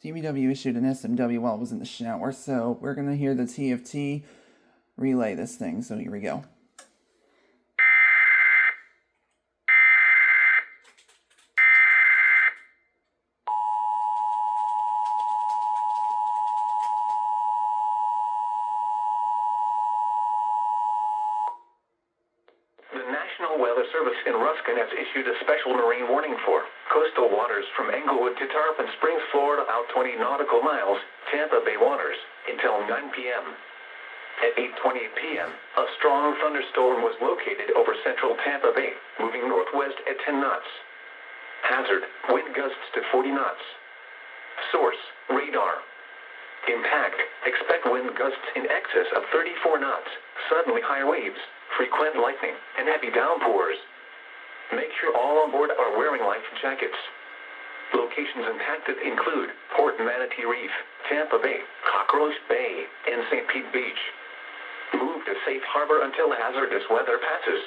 SMW issued an SMW while I was in the shower, so we're going to hear the TFT relay this thing, so here we go. The National Weather Service in Ruskin has issued a special marine warning for coastal waters from Englewood to Tarpon Springs, Florida, out 20 nautical miles, Tampa Bay waters, until 9 p.m. At 8:28 p.m., a strong thunderstorm was located over central Tampa Bay, moving northwest at 10 knots. Hazard, wind gusts to 40 knots. Source, radar. Impact, expect wind gusts in excess of 34 knots, suddenly high waves, frequent lightning, and heavy downpours. Make sure all on board are wearing life jackets. Locations impacted include Port Manatee Reef, Tampa Bay, Cockroach Bay, and St. Pete Beach. Move to safe harbor until hazardous weather passes.